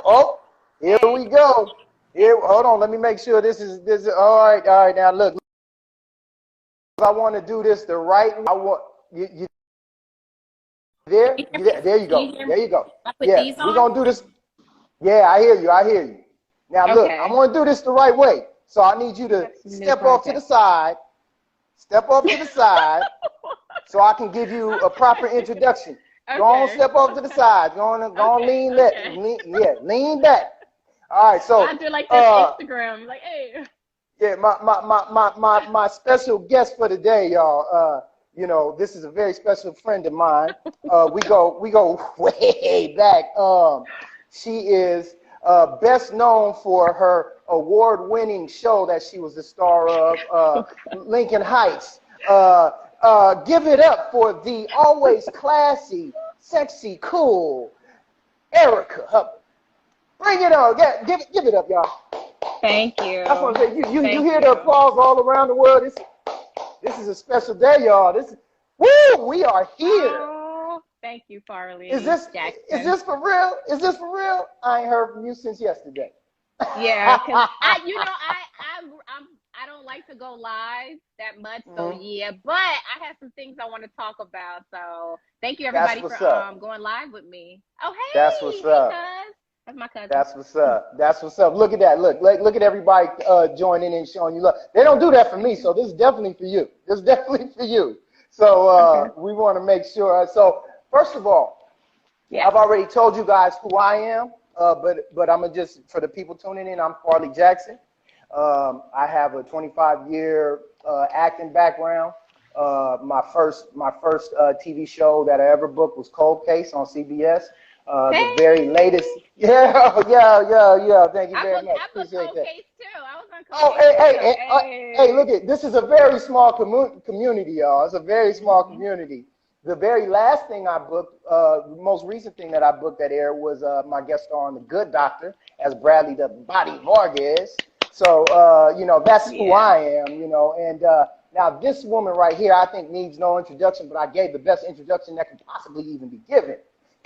Oh, here we go. Here, hold on. Let me make sure this is all right. All right, now look. I want to do this the right way. I want you there. There you go. There you go. I put Yeah, these we're on? gonna do this. Yeah, I hear you. I hear you. Now look, I'm Okay. gonna do this the right way. So I need you to That's a new step off to the project. side. Step off to the side so I can give you a proper introduction. Go on, Okay. step off to the side. Go on, Okay. lean that, Okay. yeah, lean back. All right, I so do like that uh, Instagram. Like, hey. yeah, my special guest for today, y'all. You know, this is a very special friend of mine. We go way back. She is best known for her award-winning show that she was the star of, Lincoln Heights. Give it up for the always classy, sexy, cool Erica Hubbard. Bring it on. Give it up, y'all. Thank That's what you. I'm saying. You Thank hear the you. applause all around the world. This is a special day, y'all. Woo, we are here. Oh, thank you, Is Farley this is Jackson. this for real? Is this for real? I ain't heard from you since yesterday. Yeah, cause I don't like to go live that much, so Mhm. yeah. But I have some things I want to talk about. So thank you That's everybody for what's up. going live with me. Oh That's what's hey up. cuz that's my cousin. That's what's up. That's what's up. Look at that. Look at everybody joining in, showing you love. They don't do that for me, so this is definitely for you. This is definitely for you. So Okay. we want to make sure. So first of all, Yes. I've already told you guys who I am, but I'm gonna just for the people tuning in. I'm Farley Jackson. I have a 25-year acting background. My first TV show that I ever booked was Cold Case on CBS. The very Hey. latest, yeah. Thank you very much. I booked Appreciate Cold that. Case too. I was on Cold Oh, Case too. hey, look Hey. at this is a very small community, y'all. It's a very small Hmm. community. The very last thing I booked, the most recent thing that I booked that air was my guest star on The Good Doctor as Bradley the Body Vargas. So, you know, that's who Yeah. I am, you know. And now this woman right here, I think needs no introduction, but I gave the best introduction that could possibly even be given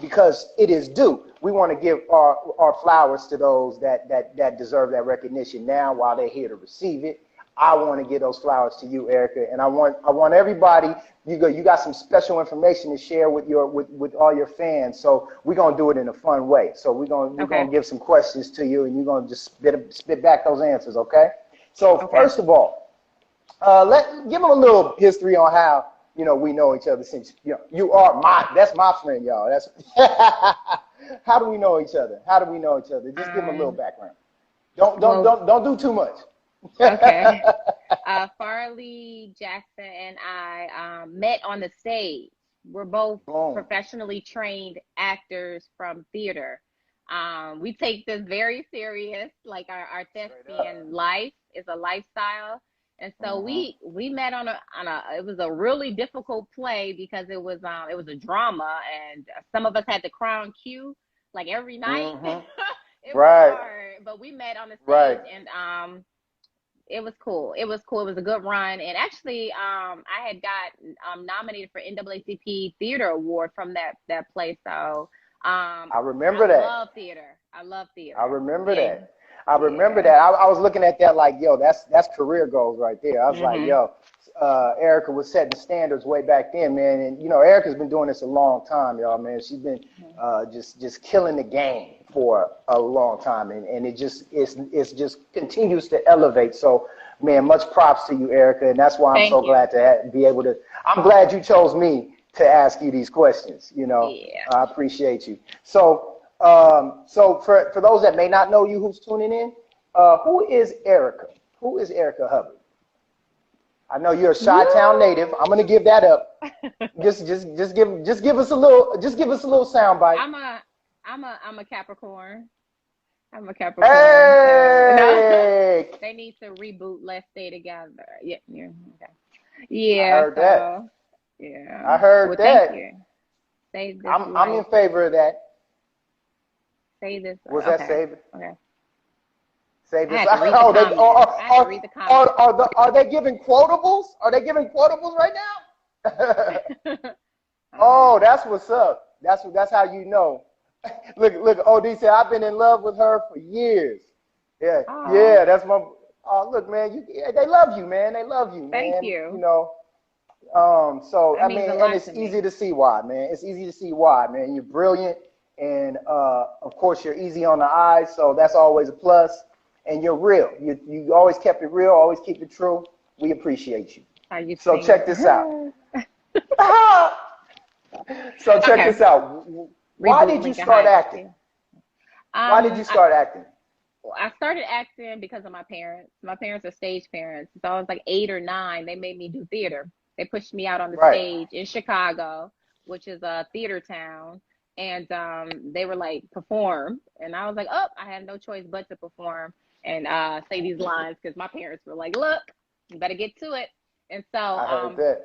because it is due. We want to give our flowers to those that deserve that recognition now while they're here to receive it. I want to give those flowers to you, Erica, and I want everybody. You got some special information to share with with all your fans. So we're gonna do it in a fun way. So we're gonna Okay. give some questions to you, and you're gonna just spit back those answers. Okay. So Okay. first of all, give them a little history on how we know each other since you are that's my friend, y'all. That's how do we know each other? How do we know each other? Just give them a little Um. background. Don't don't Well. don't don't do too much. Okay. Farley Jackson and I met on the stage. We're both Boom. professionally trained actors from theater. We take this very serious, like our Straight up. thespian life is a lifestyle. And so Mm-hmm. we met on a it was a really difficult play because it was a drama and some of us had to cry on cue like every night. Mm-hmm. It was Right. hard, but we met on the Right. stage and it was cool. It was cool. It was a good run. And actually, I had got nominated for NAACP Theater Award from that play. So, I I remember that. love theater. I love I theater. remember Yeah, that. I remember yeah. that. I was looking at that like, yo, that's career goals right there. I was like, Mhm. yo, Erica was setting standards way back then, man. And Erica's been doing this a long time, y'all, man. She's been just killing the game for a long time, and it's just continues to elevate. So, man, much props to you, Erica, and that's why I'm so Thank you. glad to be able to. I'm glad you chose me to ask you these questions. Yeah. I appreciate you. So. So for those that may not know you who's tuning in, who is Erica? Who is Erica Hubbard? I know you're a Chi-Town native. I'm gonna give that up. Just give us a little sound bite. I'm a I'm a Capricorn. I'm a Capricorn. So no, Hey, they need to reboot Let's Stay Together. Yeah, yeah. Okay. I Yeah. heard that. So yeah. I heard Well, thank that. you. Save this I'm in life. favor of that. Say this. Was that Okay. saved? Okay. Save I this. had to read the comments. I had to read the comments. Are they giving quotables? Are they giving quotables right now? Oh, Oh, that's what's up. That's how you know. Look, OD said, I've been in love with her for years. Yeah, Oh, yeah, that's my. Oh, look, man, they love you, man. They love you, thank man. You you. know, so That I means mean, a and lot it's to easy me. to see why, man. It's easy to see why, man. You're brilliant, and of course, you're easy on the eyes, so that's always a plus. And you're real. You always kept it real, always keep it true. We appreciate you. Are you So singing? check this out. So check Okay. this out. Why Reboot did you Lincoln start Heights. acting? Yeah. Why did you I, start acting? I started acting because of my parents. My parents are stage parents. So I was like 8 or 9. They made me do theater. They pushed me out on the Right. stage in Chicago, which is a theater town. And they were like, perform. And I was like, oh, I had no choice but to perform and say these lines because my parents were like, look, you better get to it. And so I heard that.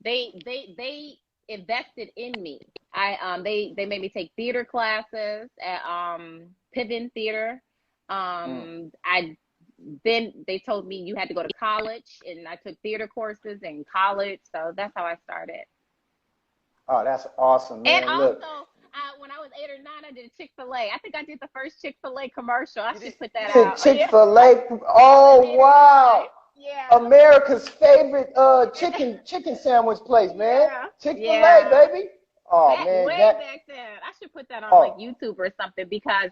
they invested in me. They made me take theater classes at Piven Theater. Mm. I then they told me you had to go to college, and I took theater courses in college. So that's how I started. Oh, that's awesome, And man. Look, also, when I was 8 or 9, I did Chick-fil-A. I think I did the first Chick-fil-A commercial. I you should put that did out. Oh, yeah, Chick-fil-A. I was Oh, 8 or 9. wow. Yeah, America's favorite chicken sandwich place, man. yeah, Chick-fil-A, yeah. baby. Oh Back man, way that back then. I should put that on like oh YouTube or something because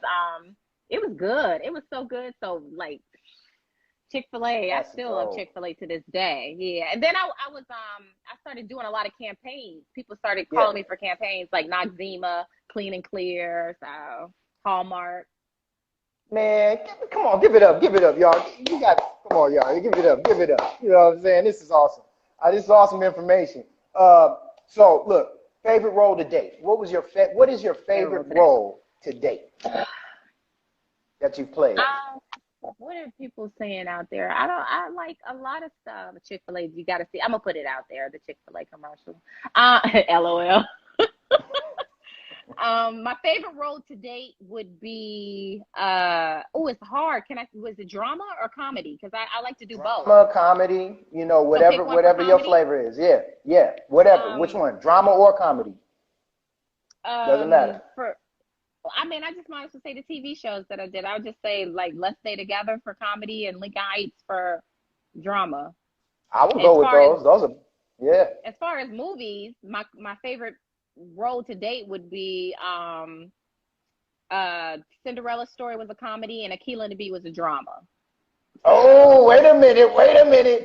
it was good. It was so good. So like Chick-fil-A, I that's still love dope. Chick-fil-A to this day. Yeah. And then I started doing a lot of campaigns. People started Yeah. calling me for campaigns like Noxzema, Clean and Clear, so Hallmark. Man, come on, give it up, y'all. You got, come on, y'all, give it up. You know what I'm saying? This is awesome. This is awesome information. So look, favorite role to date. What is your Favorite role favorite today. role to date that you've played? What are people saying out there? I like a lot of stuff. Chick-fil-A, you gotta see. I'm gonna put it out there, the Chick-fil-A commercial. LOL. My favorite role to date would be oh, it's hard. Was it drama or comedy? Because I like to do both. Drama, comedy, So pick one for whatever your comedy. flavor is. Yeah, yeah, whatever. Which Um one? Drama or comedy? Doesn't matter. for I mean, I just might as well say the TV shows that I did. I would just say like Let's Stay Together for comedy and Lincoln Heights for drama. I would As go with far as those. Those are, yeah. as far as movies, my favorite role to date would be Cinderella Story was a comedy and Aquila and the Bee was a drama. Oh, wait a minute.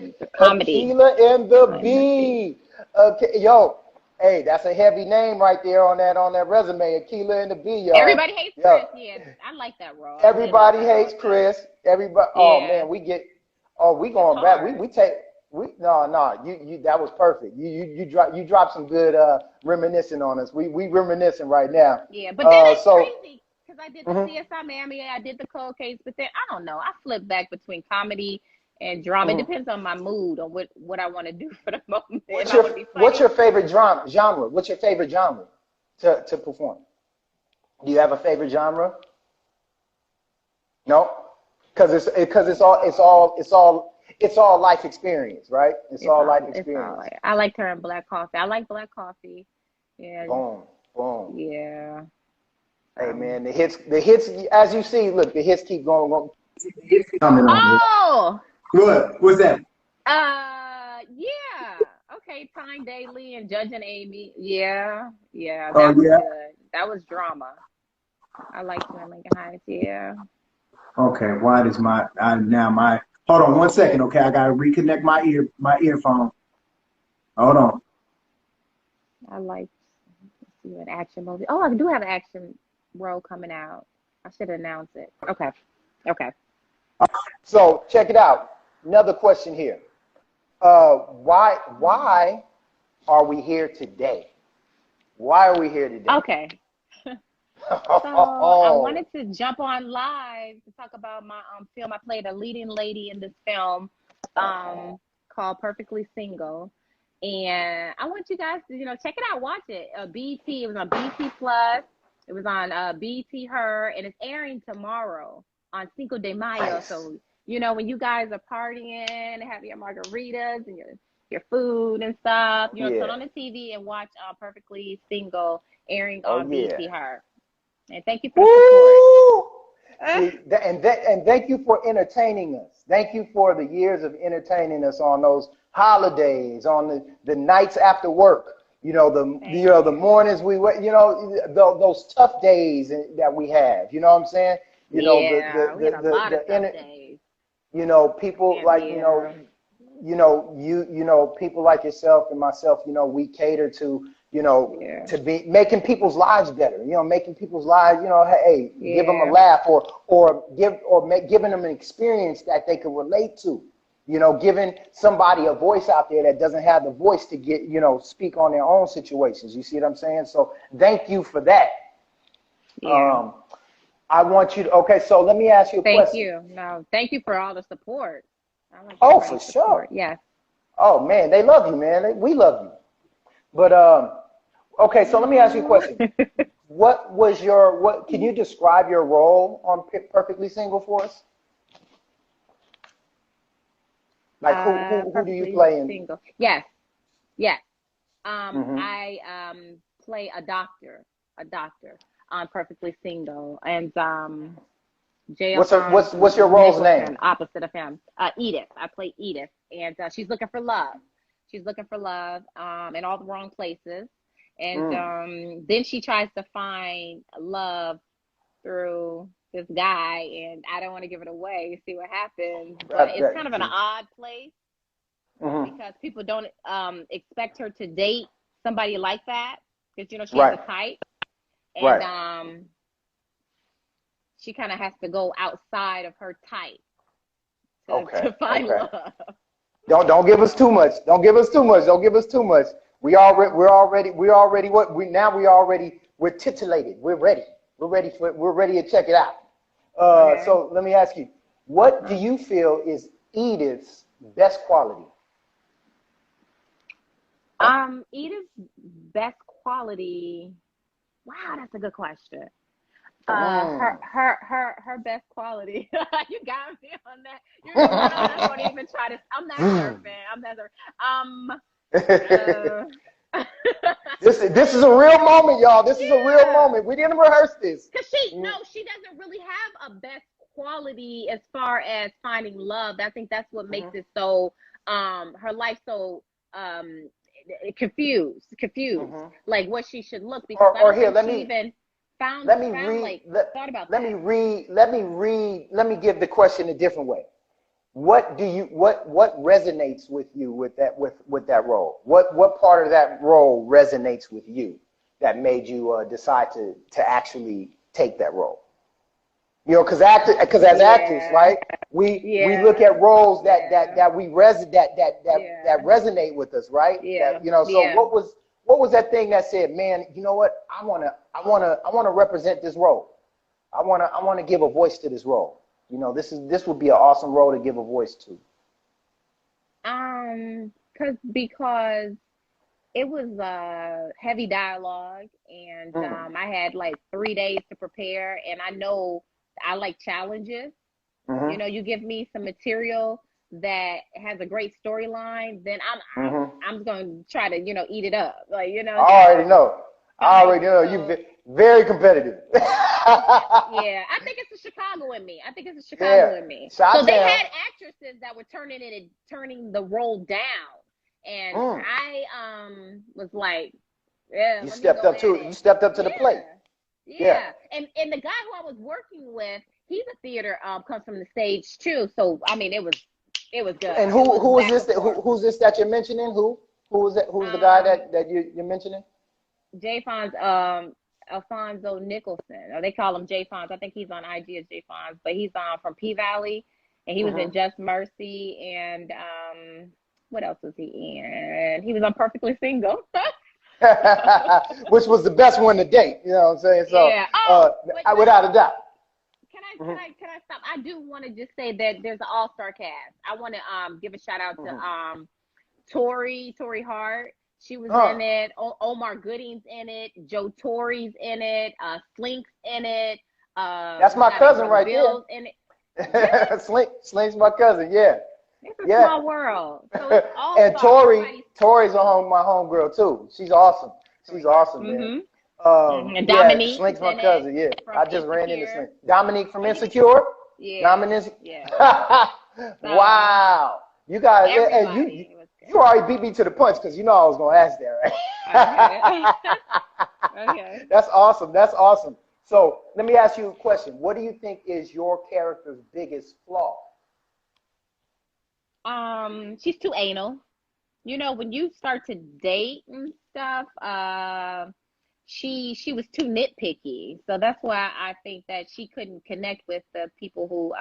It's a comedy. Aquila and the And the Bee. Bee. Okay, yo, hey, that's a heavy name right there on that resume. Aquila and the Bee, y'all. Everybody hates Yo, Chris. Yeah, I like that role. I did like everybody that role hates too. Chris. Everybody. Oh Yeah, man, we it's going back. hard. We take. We no. You that was perfect. You dropped some good reminiscing on us. We reminiscing right now. Yeah, but then it's So. crazy because I did the Mhm, CSI Miami, I did the cold case, but then I don't know. I flip back between comedy and drama. It mhm. depends on my mood, on what I want to do for the moment. If I want to be What's funny, your favorite genre? What's your favorite genre to perform? Do you have a favorite genre? No, because it's all life experience, right? It's all life it's all experience. like I like her in black coffee. I like black coffee. Yeah, Boom, boom. yeah. Hey Um. man, the hits. As you see, look, the hits keep going. The hits keep coming on here. Oh, What? What's that? yeah. Okay, Tyne Daly and Judge and Amy. Yeah, yeah. Oh That was yeah. good. That was drama. I liked her in Lincoln Heights. Yeah. Okay. Why does my hold on one second? Okay, I gotta reconnect my earphone. Hold on. I like see an action movie. Oh, I do have an action role coming out. I should announce it. Okay. Okay. So check it out. Another question here. Why are we here today? Why are we here today? Okay. So I Oh, wanted to jump on live to talk about my film. I played a leading lady in this film called Perfectly Single. And I want you guys to, check it out, watch it. BT, it was on BT Plus. It was on BT Her, and it's airing tomorrow on Cinco de Mayo. nice. So, when you guys are partying, have your margaritas and your food and stuff, Oh turn yeah. on the TV and watch Perfectly Single airing Oh on yeah. BT Her. And thank you for the Woo! See, and thank you for entertaining us. Thank you for the years of entertaining us on those holidays, on the nights after work. You know, the mornings those tough days that we have. You know what I'm saying? You know, We had a lot of tough days. You know, people like, people like yourself and myself, we cater to, to be making people's lives better, making people's lives, hey, give them a laugh giving them an experience that they can relate to, giving somebody a voice out there that doesn't have the voice to get, speak on their own situations. You see what I'm saying? So thank you for that. Yeah. I want you to, okay, so let me ask you a question. Thank you. No, thank you for all the support. For sure. Yes. Oh, man, they love you, man. We love you. But, okay, so let me ask you a question. Can you describe your role on Perfectly Single for us? Like, who do you play in? Single. Yes. I play a doctor on Perfectly Single, and what's your role's name? Opposite of him, Edith. I play Edith, and she's looking for love. She's looking for love in all the wrong places, and then she tries to find love through this guy, and I don't want to give it away. See what happens, but it's kind of an odd place because people don't expect her to date somebody like that because she has a type. And she kind of has to go outside of her type to find love. Don't give us too much. Don't give us too much. We're titillated. We're ready. We're ready to check it out. So let me ask you, what do you feel is Edith's best quality? Edith's best quality. Wow, that's a good question. Her best quality. You got me on that. I won't even try to. I'm not surfing. This is a real moment, y'all. This is a real moment. We didn't rehearse this. Cause she doesn't really have a best quality as far as finding love. I think that's what makes it so her life so confused, like what she should look because let me give the question a different way. What resonates with you with that role? What part of that role resonates with you that made you decide to actually take that role? Because as actors, right? We look at roles that resonate with us, right? So what was that thing that said, man, you know what? I wanna represent this role. I wanna give a voice to this role. This would be an awesome role to give a voice to. Because it was heavy dialogue, and I had like 3 days to prepare, and I know I like challenges. You give me some material that has a great storyline, then I'm going to try to eat it up. I already know. You're very competitive. Yeah, I think it's the Chicago in me. So they had actresses that were turning the role down, and I was like, you stepped up to the plate. Yeah. And the guy who I was working with, he's a theater comes from the stage too. So I mean, it was good. And who is this? Who's this that you're mentioning? Who is it? Who's the guy that you're mentioning? J Fonz, Alfonso Nicholson, or they call him J Fonz. I think he's on IG as J Fonz, but he's from P Valley, and he was in Just Mercy, and what else was he in? He was on Perfectly Single. Which was the best one to date, you know what I'm saying? So, without a doubt. Can I stop? I do want to just say that there's an all-star cast. I want to give a shout out to Tori Hart. She was in it. Omar Gooding's in it. Joe Torre's in it. Slink's in it. That's my cousin right there. In it. Slink's my cousin, yeah. It's a small world. So it's all and Tori's my homegirl too. She's awesome. Man. And Yeah, Dominique is Slink's my in it cousin. Yeah, from I just ran into Insecure. Slink. Dominique from Oh, you Insecure. yeah, Dominique. yeah. So Wow, you guys, everybody was you already beat me to the punch because you know I was gonna ask that, good. Okay. right? Okay. That's awesome. That's awesome. So let me ask you a question. What do you think is your character's biggest flaw? She's too anal. You know, when you start to date and stuff, she was too nitpicky. So that's why I think that she couldn't connect with the people who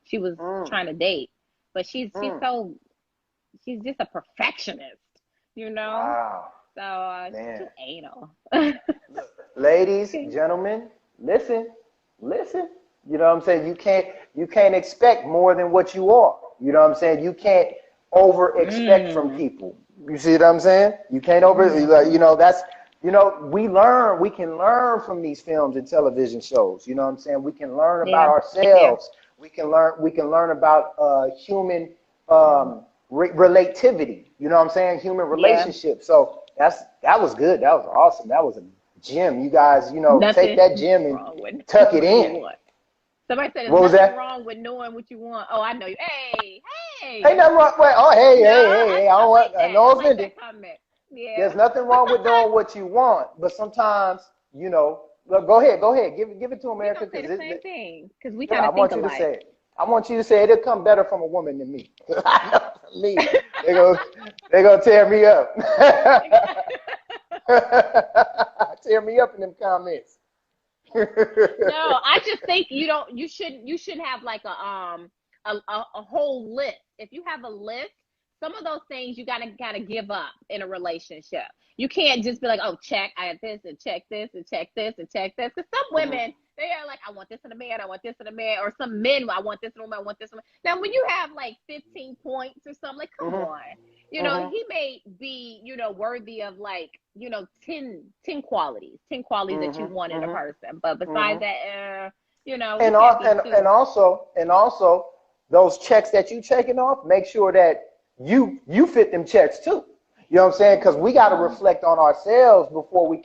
she was Mm, trying to date. But mm. she's just a perfectionist, you know? Wow, So she's man. too anal. Look, ladies, Okay. gentlemen, listen, listen. You know what I'm saying? You can't expect more than what you are. You know what I'm saying? You can't over expect from Mm, people. You see what I'm saying? You can't over like, mm, that's we can learn from these films and television shows. You know what I'm saying? We can learn about yeah, yeah. ourselves. We can learn about human relativity. You know what I'm saying? Human Yeah. relationships. So that was good. That was awesome. That was a gem. You guys, take Nothing that gem and wrong with tuck it what you in. want. Somebody said there's What was nothing that? wrong with knowing what you want. Oh, I know you. Hey, Ain't hey. nothing wrong. Wait, oh, hey, No, hey, hey, hey. I I don't like want that. no I like offending. that comment. Yeah. There's nothing wrong with doing what you want, but sometimes, look, go ahead, give it to We America gonna say because the same thing because we yeah, kind I of think want you to alike. say it. I want you to say it'll come better from a woman than me. I know from me, they go, they gonna tear me up. Tear me up in them comments. No, I just think you shouldn't have like a whole list. If you have a list, some of those things you gotta give up in a relationship. You can't just be like, oh, check, I have this and check this and check this and check this. Because some Mhm, women, they are like, I want this in a man, I want this in a man, or some men, I want this in a woman, I want this in a man. Now when you have like 15 points or something, like come mhm, on. You know, mhm, he may be, worthy of like, 10 qualities that you mhm, want in a mhm, person. But besides mhm. that, he And can't all, be too. and also those checks that you checking off, make sure that you fit them checks too. You know what I'm saying? Because we got to Hmm. reflect on ourselves before we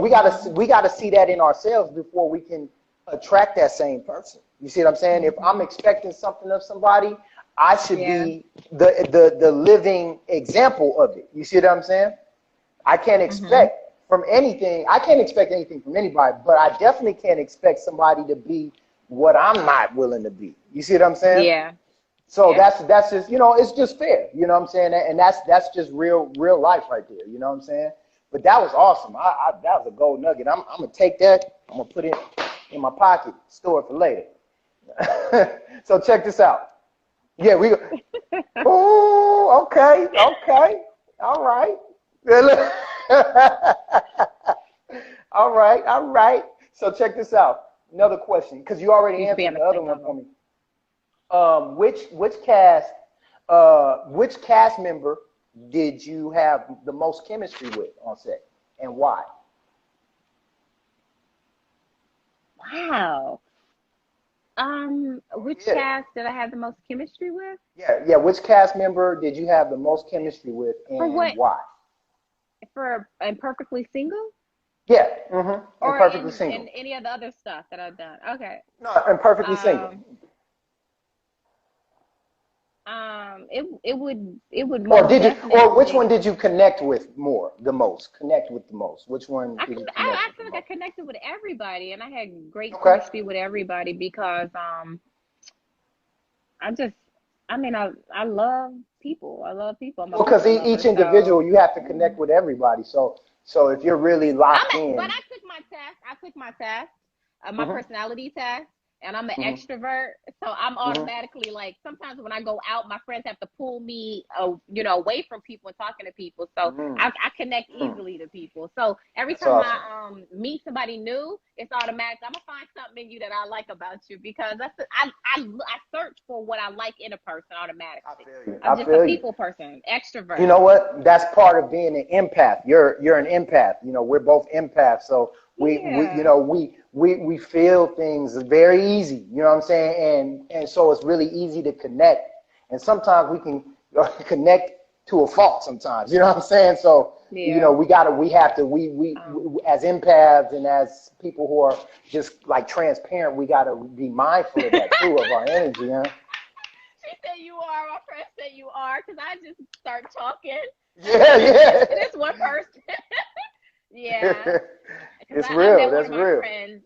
got to see that in ourselves before we can attract that same person. You see what I'm saying? If I'm Hmm. expecting something of somebody, I should Yeah. be the living example of it. You see what I'm saying? I can't Hmm. expect from anything. I can't expect anything from anybody, but I definitely can't expect somebody to be what I'm not willing to be. You see what I'm saying? Yeah. So Yeah. that's just it's just fair. You know what I'm saying? And that's just real life right there. You know what I'm saying? But that was awesome. That was a gold nugget. I'm gonna take that. I'm gonna put it in my pocket, store it for later. So check this out. Yeah, we. Oh, okay, okay, all right. All right, all right. So check this out. Another question, because you already Used to be on answered the the other same one for level. me. Which cast member did you have the most chemistry with on set, and why? Wow. Oh Which yeah, cast did I have the most chemistry with? yeah. Which cast member did you have the most chemistry with, For and what? why? For and perfectly single, Yeah, and or perfectly in single. any of the other stuff that I've done. Okay. No, and perfectly single. Um. It would Or most did you? Or which definitely. one did you connect with more, the most? Connect with the most. Which one did you connect I with the feel like I most? connected with everybody, and I had great Okay. chemistry with everybody because I just I mean I love people. I love people. I'm a Well, because people each lover. So individual, you have to yeah. connect with everybody. So if you're really locked But in. I took my test. My Hmm. personality test, and I'm an Hmm. extrovert. So I'm Hmm. automatically like, sometimes when I go out, my friends have to pull me, away from people and talking to people. So Hmm. I connect Hmm. easily to people. So every That's time awesome. I meet somebody new, it's automatic. I'm gonna find something in you that I like about you, because I search for what I like in a person I automatically. feel you. I'm I just a feel you. people person, You extrovert. know what? That's part of being an empath. You're an empath. We're both empaths. So Yeah. we feel things very easy. You know what I'm saying? And so it's really easy to connect. And sometimes we can connect to a fault. Sometimes, you know what I'm saying? So you Yeah. know, we have to, we as empaths and as people who are just like transparent, we gotta be mindful of that too, of our energy, huh? She said you are. My friend said you are, because I just start talking. Yeah, yeah. This one person. Yeah. Because It's I real. met one That's of my real. friends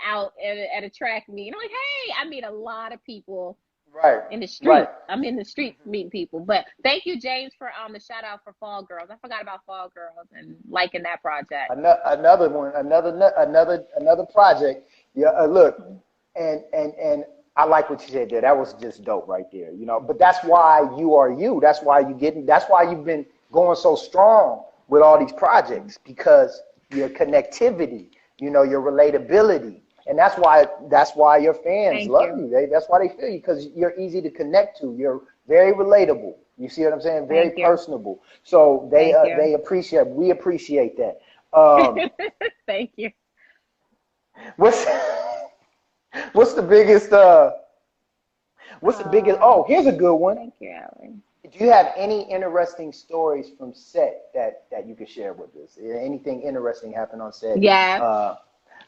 out at a track meet. And I'm like, hey, I meet a lot of people Right, in the right. street. I'm in the streets meeting people. But thank you, James, for the shout out for Fall Girls. I forgot about Fall Girls and liking that project. Another one, another project. Yeah, look, Mhm. and I like what you said there. That was just dope right there. You know, but that's why you are you. That's why you getting. That's why you've been going so strong with all these projects because your connectivity. You know, your relatability, and that's why your fans Thank love you. you. That's why they feel you because you're easy to connect to. You're very relatable. You see what I'm saying? Very Thank you. personable. So Thank you. they appreciate. We appreciate that. Um, Thank you. what's what's the biggest? What's the biggest? Um, Oh, here's a good one. Thank you, Allie. Do you have any interesting stories from set that you could share with us? Anything interesting happened on set? Yes, Uh,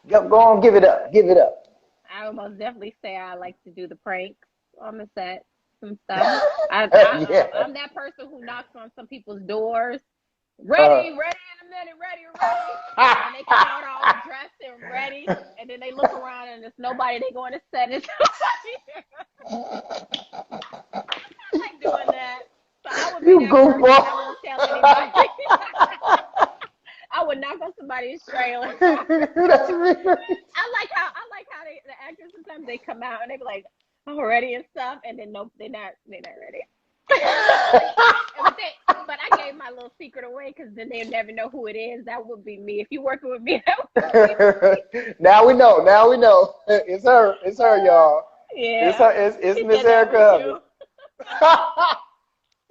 go on, give it up. Give it up. I would most definitely say I like to do the pranks on the set, some stuff. Yeah. I'm that person who knocks on some people's doors. Uh, Ready in a minute, ready. And they come out all dressed and ready, and then they look around and there's nobody. They go on the set and I like doing that. So I would be you that person that goofball. won't tell anybody. I would knock on somebody's trailer. That's me. I like how the actors sometimes they come out and they be like, "Oh, ready and stuff," and then nope, they're not ready. But I gave my little secret away because then they'll never know who it is. That would be me. If you're working with me, that would be me. Now we know. Now we know. It's her. It's her, y'all. It's Yeah, her. It's he Miss said that Erica was Hubbard.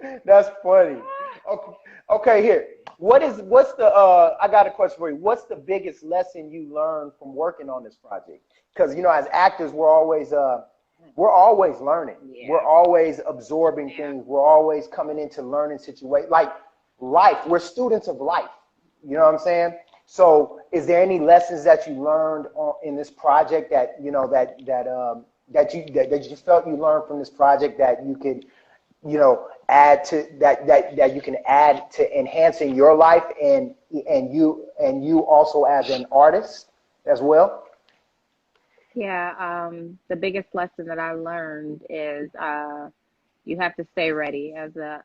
you. That's funny. Okay, okay, here. What's the I got a question for you. What's the biggest lesson you learned from working on this project? Because you know, as actors, we're always learning. We're Yeah, always absorbing yeah. things. We're always coming into learning situations. Like life, we're students of life. You know what I'm saying? So, is there any lessons that you learned in this project that you know that you felt you learned from this project that you could add to that you can add to enhancing your life and you also as an artist as well? Yeah, the biggest lesson that I learned is you have to stay ready as an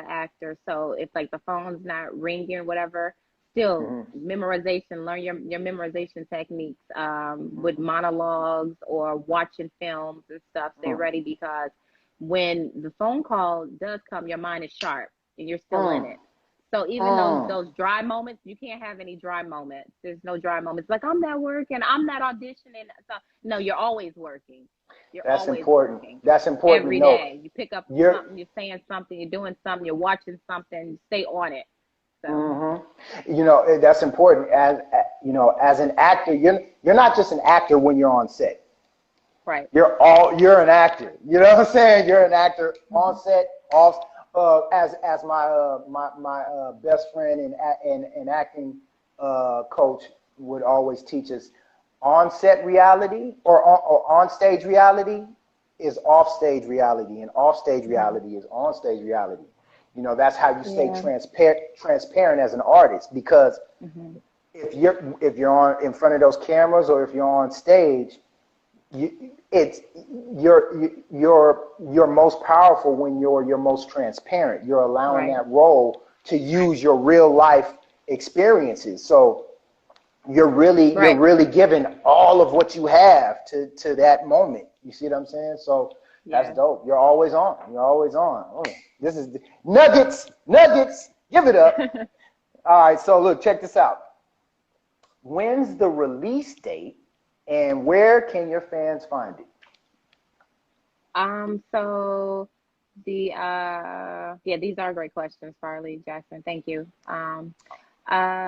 actor. So if like the phone's not ringing, whatever, still Hmm. memorization. Learn your memorization techniques with Hmm. monologues or watching films and stuff. Stay ready because when the phone call does come, your mind is sharp and you're still in Mm, it. So even mm. those dry moments, you can't have any dry moments. There's no dry moments. Like I'm not working, I'm not auditioning. So no, you're always working. You're That's always important. working. That's important to Every know. day. You pick up You're something, you're saying something, you're doing something, you're watching something, you stay on it. So hmm that's important as an actor. You're not just an actor when you're on set. right. You're an actor. You know what I'm saying? You're an actor on Hmm. set, off. As my best friend and acting coach would always teach us, on set reality or on stage reality is off stage reality, and off stage Hmm. reality is on stage reality. You know, that's how you stay Yeah. transparent as an artist because Hmm. if you're on in front of those cameras or if you're on stage, it's you're most powerful when you're most transparent. You're allowing Right. that role to use your real life experiences. So you're Right. really giving all of what you have to that moment. You see what I'm saying? So that's Yeah. dope. You're always on. You're always on. Oh, this is nuggets, nuggets. Give it up. All right. So look, check this out. When's the release date, and where can your fans find it? So the yeah, these are great questions, Farley, Jackson. Thank you.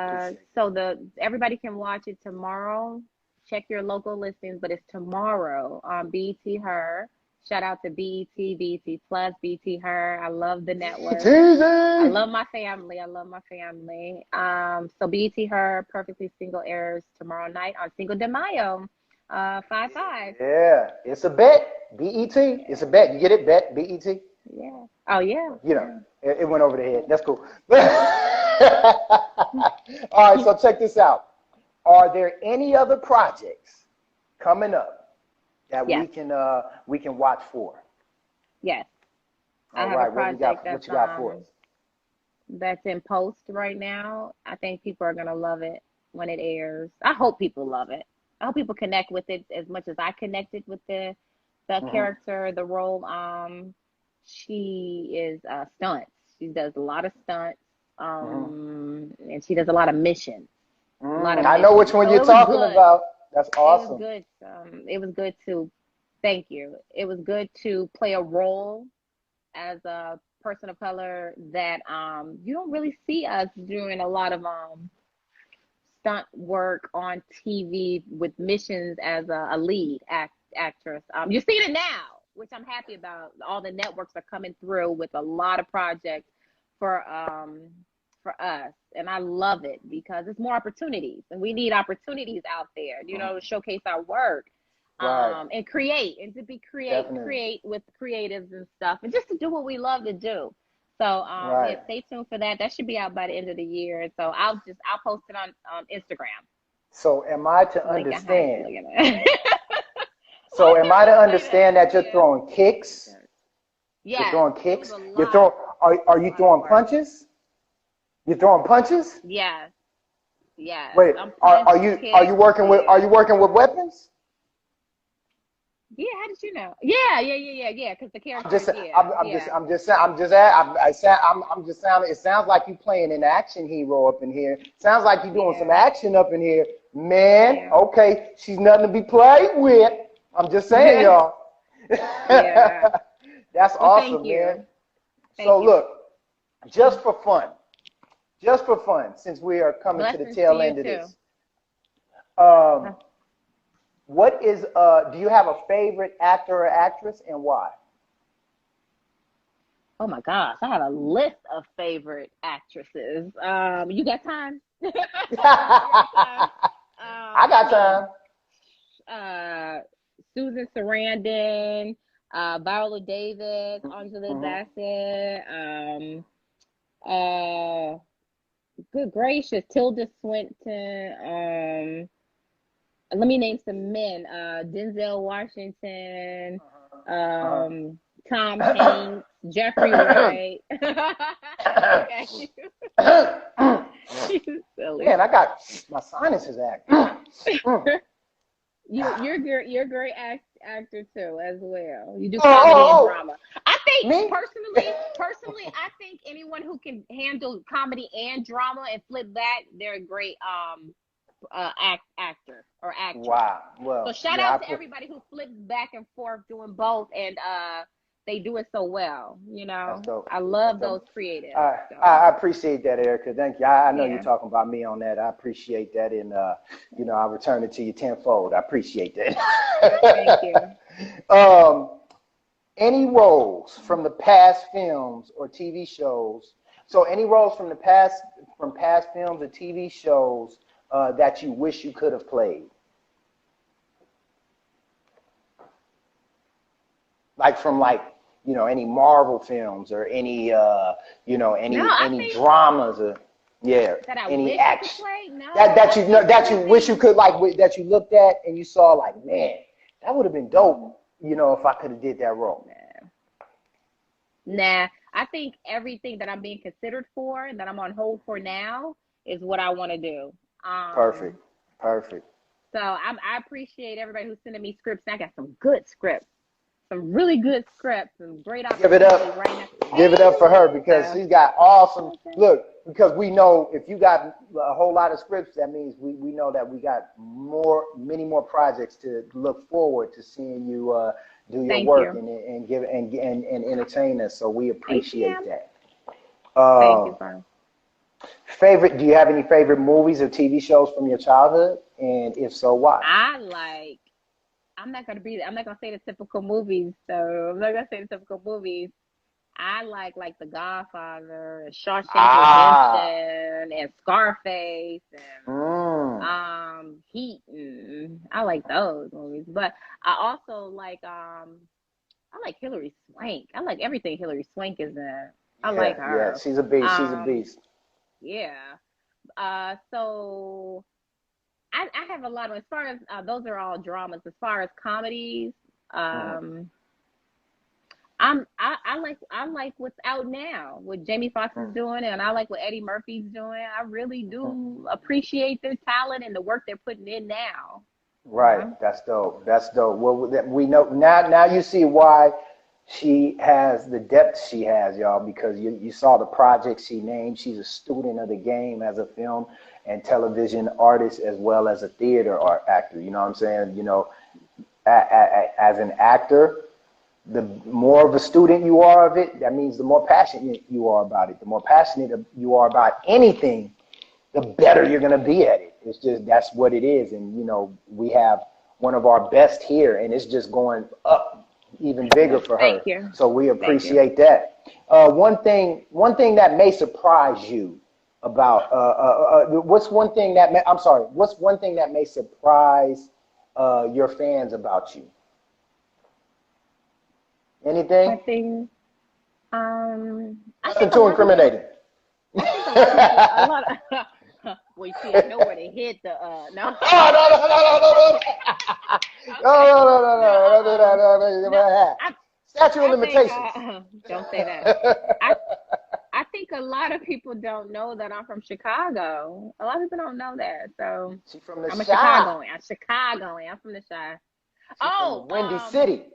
Appreciate So the everybody can watch it tomorrow. Check your local listings, but it's tomorrow on BET Her. Shout out to BET, BET Plus, BET Her. I love the network. I Teasing. love my family. I love my family. So BET Her, Perfectly Single airs tomorrow night on Cinco de Mayo, 5/5. Yeah, it's a bet. BET. It's a bet. You get it? Bet. BET. Yeah. Oh yeah. You know, Yeah. it went over the head. That's cool. All right, so check this out. Are there any other projects coming up that Yes. we can watch for? Yes. I All have a right, what project you got for us? that's in post right now. I think people are gonna love it when it airs. I hope people love it. I hope people connect with it as much as I connected with the Hmm. character, the role. She is stunts. She does a lot of stunts. Hmm. And she does a lot of missions. A lot of I know which missions. one So you're it was talking good. about. That's It was awesome. good. It was good to thank you. It was good to play a role as a person of color that you don't really see us doing a lot of stunt work on TV with missions as a lead actress. You're seeing it now, which I'm happy about. All the networks are coming through with a lot of projects for us, and I love it because it's more opportunities, and we need opportunities out there, to showcase our work, Right. and create, and to be Definitely. create with creatives and stuff, and just to do what we love to do. So yeah, Right. stay tuned for that. That should be out by the end of the year. So I'll post it on Instagram. So am I to Link I have to understand? look at it. So Like am I to girl, say understand that. that you're Yeah. throwing kicks? You're Yes, throwing it was kicks. a You're lot, throwing. Are you of throwing work. punches? You're throwing punches? Yes, yes. Wait. I'm punch, Are kick. you working with Yeah. weapons? Yeah, how did you know? Yeah. Because the I'm characters, just, yeah. I'm just sounding. It sounds like you playing an action hero up in here. Sounds like you doing some Yeah, action up in here, man. yeah, Okay, she's nothing to be played with. I'm just saying, yeah, y'all. yeah. That's Well, thank awesome, man. you, So thank you. look, just for fun, since we are coming to the Blessings to tail you end of too. this, um, what is do you have a favorite actor or actress and why? Oh my gosh, I have a list of favorite actresses. You got time? You got time? I got Look, time. uh, Susan Sarandon, Viola Davis, Angela Mhm. Bassett, uh, good gracious, Tilda Swinton. Let me name some men. Denzel Washington, Uh-huh. Tom Hanks, Jeffrey Wright. Okay, you silly. Man, I got my sinuses acting. You're a great actor too as well. You do Oh, comedy and oh, drama. I think me? personally, I think anyone who can handle comedy and drama and flip that, they're a great actor or actress. Wow. So Well, shout yeah, out to everybody who flips back and forth doing both, and they do it so well. that's dope. I That's love those dope. creatives. I, So I appreciate that, Erica. Thank you. I know you're yeah, talking about me on that. I appreciate that, and I'll return it to you tenfold. I appreciate thank you. that. um, any roles from the past films or TV shows? So, any roles from past films or TV shows that you wish you could have played, like from any Marvel films or any No, I any think dramas or yeah that I any wish I could action play. No, that I you know think that you wish you everything. could that you looked at and you saw like, man, that would have been dope, if I could have did that role. Nah, I think everything that I'm being considered for and that I'm on hold for now is what I want to do. Perfect, perfect. So I appreciate everybody who's sending me scripts. I got some good scripts, some really good scripts, and great Give it opportunities up. right now. Give it up for her Hey, because she's got awesome. okay. Look, because we know if you got a whole lot of scripts, that means we know that we got many more projects to look forward to seeing you do your Thank work you. and give and entertain us. So we appreciate ATM. that. Thank you, Um, Farley. Do you have any favorite movies or TV shows from your childhood? And if so, why? I like I'm not gonna say the typical movies. So I'm not gonna say the typical movies. I like The Godfather, and Shawshank Ah. Redemption, and Scarface, Mm. and Heat. I like those movies, but I also I like Hilary Swank. I like everything Hilary Swank is in. I Yeah, like yeah. her. She's a beast. She's a Um, beast. yeah. So I have a lot of, as far as those are all dramas. As far as comedies, Mhm. um, I like what's out now, what Jamie Foxx is doing, and I like what Eddie Murphy's doing. I really Mhm. do appreciate their talent and the work they're putting in now. You Right. know? That's dope. That's dope. Well, we know now. Now you see why she has the depth she has, y'all, because you saw the project she named. She's a student of the game as a film and television artist as well as a theater art actor. You know what I'm saying? You know, as an actor, the more of a student you are of it, that means the more passionate you are about it. The more passionate you are about anything, the better you're going to be at it. It's just that's what it is. And, you know, we have one of our best here, and it's just going up even bigger for Thank her. you. So we Thank you. appreciate that. One thing that may surprise you about what's one thing that may, I'm sorry, what's one thing that may surprise your fans about you? I Anything? think I Nothing think a too lot of people incriminating. I think a lot of people a lot of well, you see, I know where to hit the no. Oh, no, no, no, no, no, no, Okay. no, no, no, No, no, no, no, no, no, no, no. no. I Statute of I think limitations. don't say that. I I think a lot of people don't know that I'm from Chicago. A lot of people don't know that. So She from the I'm a Chi. Chicagoan. I'm Chicagoan. I'm from the Chi. She from the Oh, Windy City.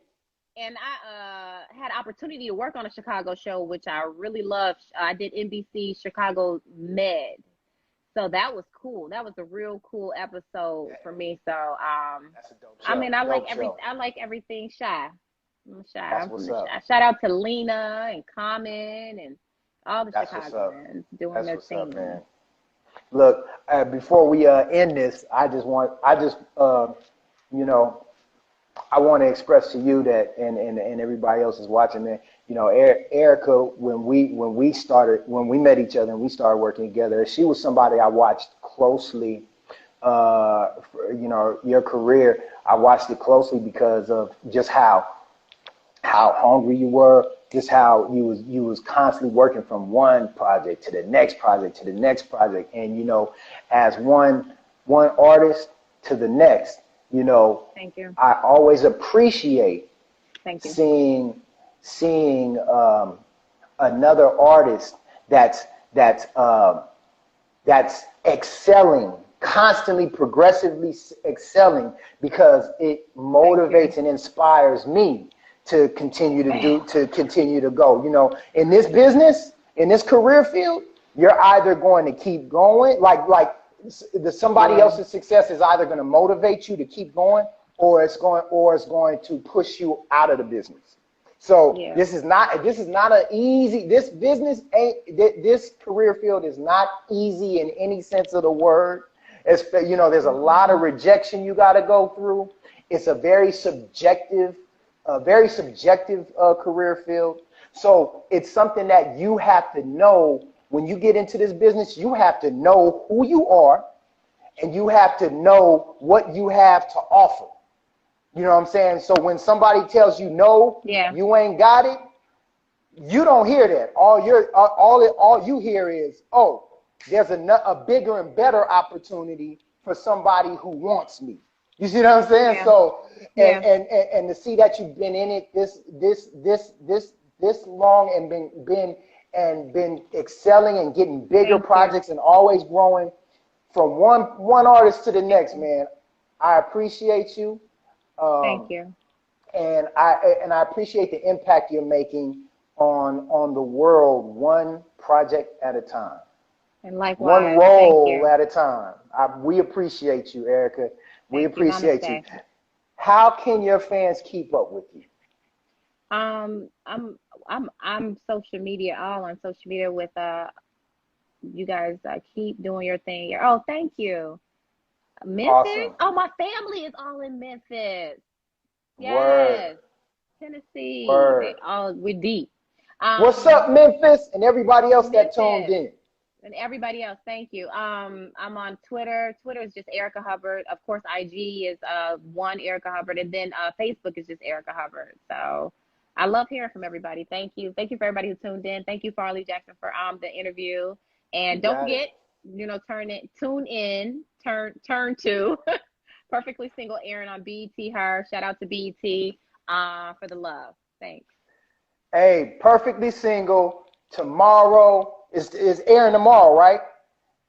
and I had opportunity to work on a Chicago show, which I really loved. I did NBC Chicago Med. So that was cool. That was a real cool episode for me. So That's a dope I show. mean Dope show. I like everything Shy. I'm Shy. That's I'm from what's the up. Shy. Shout out to Lena and Common and all the That's what's up. Chicagoans doing That's their what's up, man. thing. Look, before we end this, you know, I want to express to you that, and everybody else is watching, man. You know, Erica, when we met each other and we started working together, she was somebody I watched closely. You know, your career, I watched it closely because of just how hungry you were, just how you was constantly working from one project to the next project to the next project, and you know, as one artist to the next, you know, Thank you. I always appreciate Thank you. seeing another artist that's that's um, that's excelling, constantly, progressively excelling, because it Thank you. motivates and inspires me to continue to go. You know, in this business, in this career field, you're either going to keep going, somebody Yeah. else's success is either going to motivate you to keep going, or it's going to push you out of the business. So Yeah. this is not a easy. This business ain't this career field is not easy in any sense of the word. You know, there's a lot of Mm-mm. rejection you got to go through. It's a very subjective career field. So it's something that you have to know when you get into this business. You have to know who you are, and you have to know what you have to offer. You know what I'm saying? So when somebody tells you no, Yeah. you ain't got it, you don't hear that. All you hear is, oh, there's a bigger and better opportunity for somebody who wants me. You see what I'm saying? Yeah. So and Yeah. and and, and to see that you've been in it this long and been excelling and getting bigger Thank you. projects and always growing from one artist to the Thank next, you. man. I appreciate you. Thank Um, you. and I appreciate the impact you're making on the world, one project at a time, And one likewise, thank role you. at a time. We appreciate you, Erica. We Thank you. appreciate you. Namaste. How can your fans keep up with you? Um, I'm I'm social media, all on social media with you guys keep doing your thing. Oh, thank you. Memphis? Awesome. Oh, my family is all in Memphis. Word. Yes. Tennessee. Word. We're deep. What's up, Memphis, and everybody else that tuned Memphis in? and everybody else, thank you. I'm on Twitter. Twitter is just Erica Hubbard. Of course, IG is one Erica Hubbard, and then Facebook is just Erica Hubbard. So I love hearing from everybody. Thank you. Thank you for everybody who tuned in. Thank you, Farley Jackson, for the interview. You And don't got forget, it. turn to Perfectly Single airing on BET Her. Shout out to BET for the love. Thanks. Hey, Perfectly Single tomorrow is airing tomorrow, right? Is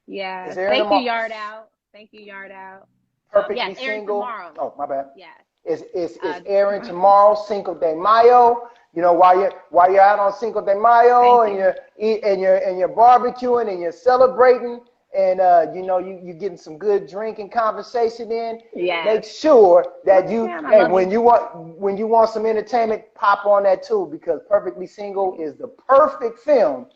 Yes. airing Thank you, tomorrow. Yard Out. Thank you, Yard Out. Yes, Perfectly airing Single. tomorrow. Oh, my bad. Yes. Is airing tomorrow, Cinco de Mayo. You know, while you're out on Cinco de Mayo Thank and you. you're barbecuing and you're celebrating and you know you getting some good drink and conversation in. Make Yes. sure that I love when you. you want some entertainment, pop on that too, because Perfectly Single is the perfect film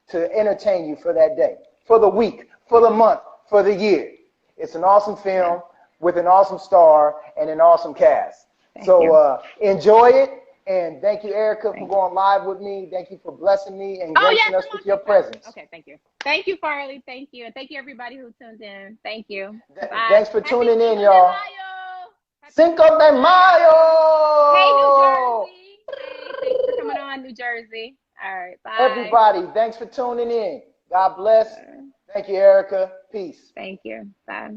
to entertain you for that day, for the week, for the month, for the year. It's an awesome film with an awesome star and an awesome cast. Thank you. So enjoy it, and thank you, Erica, for Thank going live with me. Thank you for blessing me and Oh, yes, gracing us I'm with on your TikTok. presence. Okay, thank you. Thank you, Farley. Thank you. And thank you, everybody who tuned in. Thank you. Bye. Thanks for Happy tuning in, Cinco de y'all. Mayo. Happy Cinco Cinco de de Mayo. Hey, New Mayo! Jersey. Hey, thanks for coming on, New Jersey. All right, bye. Everybody, thanks for tuning in. God bless. Thank you, Erica. Peace. Thank you. Bye.